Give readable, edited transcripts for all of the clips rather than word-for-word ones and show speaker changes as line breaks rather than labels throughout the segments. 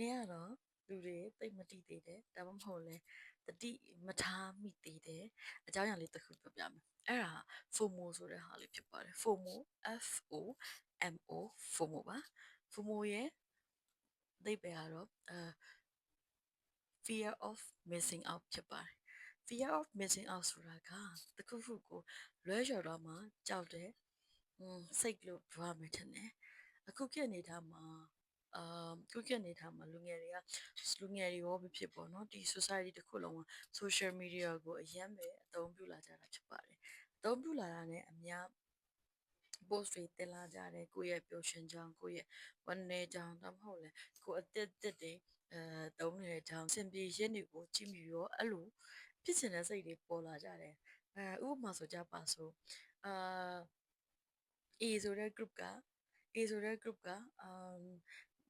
နေ့ကတော့လူတွေတိတ်မတိသေးတယ်ဒါမှမဟုတ်လဲတတိမထားမိသေးတယ်အကြောင်းအရာလေးတစ်ခုပြောပြမယ်အဲ့ဒါ FOMO ဆိုတဲ့ဟာလေးဖြစ်ပါတယ် FOMO FOMO FOMO ပါ FOMO ရဲ့အဓိပ္ပာယ်ကတော့fear of missing out ဖြစ်ပါတယ် fear of missing out ဆိုတာကတစ်ခုခုကိုလွဲချော်တော့မှကြောက်တယ်စိတ်လို့ပြောရမယ်ထင်တယ်အခုခေတ်အနေထားမှာခုခေတ်အနေထားမှာလူငယ်တွေရောဖြစ်ပေါ့နော်ဒီ society တစ်ခုလုံးက social media ကိုအရင်ပဲအသုံးပြုလာကြတာဖြစ်ပါတယ်အသုံးပြုလာတာနဲ့အများ post တွေတင်လာကြတယ်ကိုယ့်ရဲ့ပျော်ရွှင်ကြောင်းကိုယ့်ရဲ့ဝမ်းနည်းကြောင်းဒါမှမဟုတ်လဲကိုယ်အသက်တွေတုံးနေတဲ့ကြောင်းစင်ပြေရင်းတွေကိုကြည့်ပြီးတော့အဲ့လိုဖြစ်ချင်တဲ့စိတ်တွေပေါ်လာကြတယ်ဥပမာဆိုကြပါစို့အာ A ဆိုတဲ့ group က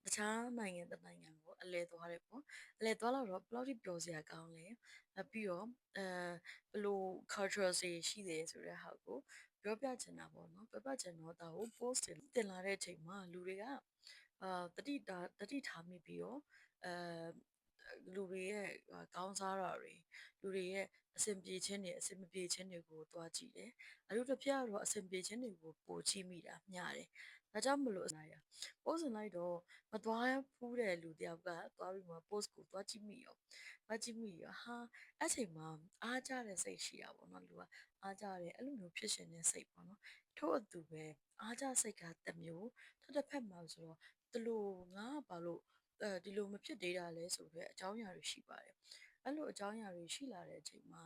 တခြားနိုင်ငံတစ်နိုင်ငံကိုအလဲသွားတယ်ပေါ့အလဲသွားတော့ဘယ်လောက်ထိပျော်စရာကောင်းလဲပြီးတော့ဘယ်လို culture တွေရှိတယ်ဆိုတဲ့ဟာကိုပြောပြချင်တာပေါ့နော်ပြောပြချင်တော့ဒါကို post တင်လာတဲ့အချိန်မှာလူတွေကတတိထားမိပြီးတော့လူတွေရဲ့ကောင်းစားတာတွေလူတွေရဲ့အဆင်ပြေခြင်းတွေအဆင်မပြေခြင်းတွေကိုတွားကြည့်တယ်အလို့တစ်ပြက်ကတော့အဆင်ပြေခြင်းတွေကိုပိုကြည့်မိတာမျှတယ်ဒါကြောင့်မလို့post လိုက်တော့မသွားဘူးတဲ့လူတယောက်ကသွားပြီးမှ post ကိုသွားကြည့်မိရောဟာအဲ့ချိန်မှာအားကြတဲ့စိတ်ရှိတာပေါ့နော်လူကအားကြတယ်အဲ့လိုမျိုးဖြစ်ရှင်တဲ့စိတ်ပေါ့နော်ထို့အတူပဲအားကြစိတ်ကတစ်မျိုးတစ်ဖက်မှာဆိုတော့ဒီလိုငါကဘာလို့ဒီလိုမဖြစ်သေးတာလဲဆိုတော့အကြောင်းအရာတွေရှိပါတယ်အဲ့လိုအကြောင်းအရာတွေရှိလာတဲ့အချိန်မှာ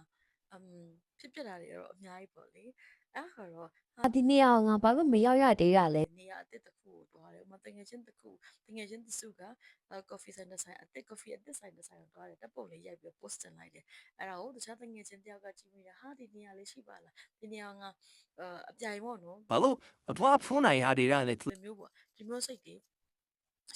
ဖြစ်ပျက်တာတွေတော့အများကြီးပေါ့လေအဲ့ခါတော့
ဒီနေ့ကငါဘာလို့မရောက်ရသေးတာလဲ
နေရာအသစ်တစ်ခုကိုသွားတယ်ဥပမာတငယ်ချင်းတစ်စုကcoffee center ဆိုင်အသစ် coffee အသစ်ဆိုင်တစ်ဆိုင်ကိုသွားတယ်တပ်ပုံလေးရိုက်ပြီး post တင်လိုက်တယ်အဲ့ဒါကိုတခြားတငယ်ချင်းတယောက်ကကြည့်မိတယ်ဟာဒီနေရာလေးရှိပါလားဒီနေရာငါအပြိုင်ပေါ့နော်
ဘာလို့အထွားဖုန်းနိုင်ရတဲ့ရတယ်
ဒီမျိုးပေါ့ဒီမျိုးစိတ်တွေ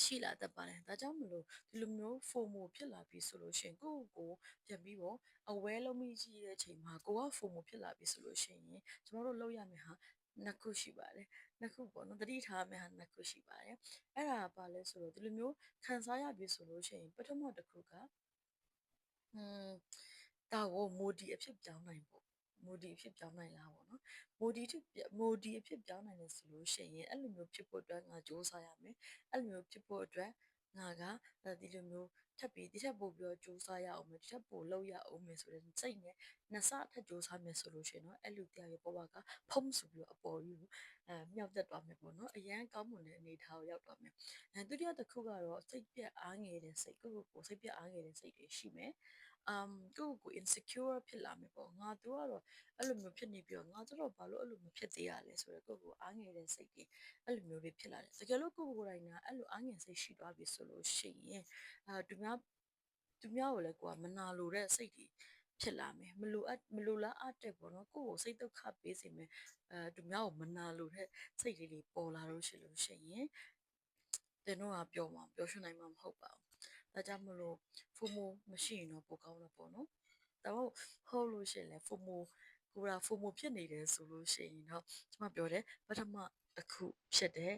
ရှိလာတတ်ပါတယ်ဒါကြောင့်မလို့ဒီလိုမျိုး FOMO ဖြစ်လာပြီဆိုလို့ရှိရင်ကိုယ့်ကိုပြန်ပြီးတော့ aware လုပ်မိရှိတဲ့အချိန်မှာကိုက FOMO ဖြစ်လာပြီဆိုလို့ရှိရင်ကျမတို့လုပ်ရမယ့်ဟာနှစ်ခုရှိပါတယ်နှစ်ခုပေါ့နော်သတိထားမယ့်ဟာနှစ်ခုရှိပါတယ်အဲ့ဒါကဘာလဲဆိုတော့ဒီလိုမျိုးခံစားရပြီဆိုလို့ရှိရင်ပထမတစ်ခုကဒါကို modi အဖြစ်ပြောင်းနိုင်ပေါ့ modi အဖြစ်ပြောင်းနိုင်လားပေါ့နော် modi အဖြစ်ပြောင်းနိုင်တယ်ဆိုလို့ရှိရင်အဲ့လိုမျိုးဖြစ်ဖို့အတွက်ငါစူးစမ်းရမယ်အဲ့လိုမျိုးဖြစ်ဖို့အတွက်ငါကဒီလိုမျိုးထပ်ပြီးဒီထက်ပိုပြီးတော့စူးစမ်းရအောင်မယ်ဒီထက်ပိုလုပ်ရအောင်မယ်ဆိုတဲ့စိတ်နဲ့နှစ်ဆထပ်စူးစမ်းမယ်ဆိုလို့ရှိရင်တော့အဲ့လူတရားရဲ့ဘဝကဖုံးဆိုပြီးတော့အပေါ်ကြီးမြောက်တက်သွားမယ်ပေါ့နော်အရန်ကောင်းမွန်တဲ့အနေအထားကိုရောက်သွားမယ်ဒုတိယတစ်ခုကတော့စိတ်ပြက်အားငယ်တဲ့စိတ်ကိုစိတ်ပြက်အားငယ်တဲ့စိတ်တွေရှိမယ်ကိုယ့်ကို insecure ဖြစ်လာမယ်ပေါ့ငါတို့ကတော့အဲ့လိုမျိုးဖြစ်နေပြီးတော့ငါတို့ဘာလို့အဲ့လိုမဖြစ်သေးရလဲဆိုတော့ကိုယ့်ကိုအားငယ်တဲ့စိတ်တွေအဲ့လိုမျိုးတွေဖြစ်လာတယ်တကယ်လို့ကိုယ့်ကိုယ်တိုင်ကအဲ့လိုအားငယ်စိတ်ရှိသွားပြီဆိုလို့ရှိရင်သူများကိုလည်းကိုယ်ကမနာလိုတဲ့စိတ်တွေဖြစ်လာမယ်မလိုလားအပ်တဲ့ပေါ့နော်ကိုယ့်ကိုစိတ်ဒုက္ခပေးစေမယ်သူများကိုမနာလိုတဲ့စိတ်တွေပေါ်လာလို့ရှိရင်တင်တော့ပျော်ရွှင်နိုင်မှာမဟုတ်ပါဘူးဒါကြောင့်မလို့ FOMO မရှိရင်တော့ပိုကောင်းတော့ပေါ့နော်ဒါမှမဟုတ်လို့ရှိရင်လည်း FOMO ဖြစ်နေတယ်ဆိုလို့ရှိရင်တော့ကျွန်မပြောတယ်ပထမတစ်ခုဖြစ်တဲ့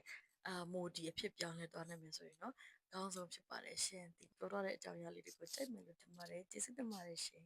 modi အဖြစ်ပြောင်းလဲသွားနိုင်မယ်ဆိုရင်တော့အကောင်းဆုံးဖြစ်ပါတယ်ရှင်ဒီပြောတော့တဲ့အကြောင်းအရာလေးတွေကိုစိတ်ဝင်လို့ထင်ပါတယ်ကျေးဇူးတင်ပါတယ်ရှင်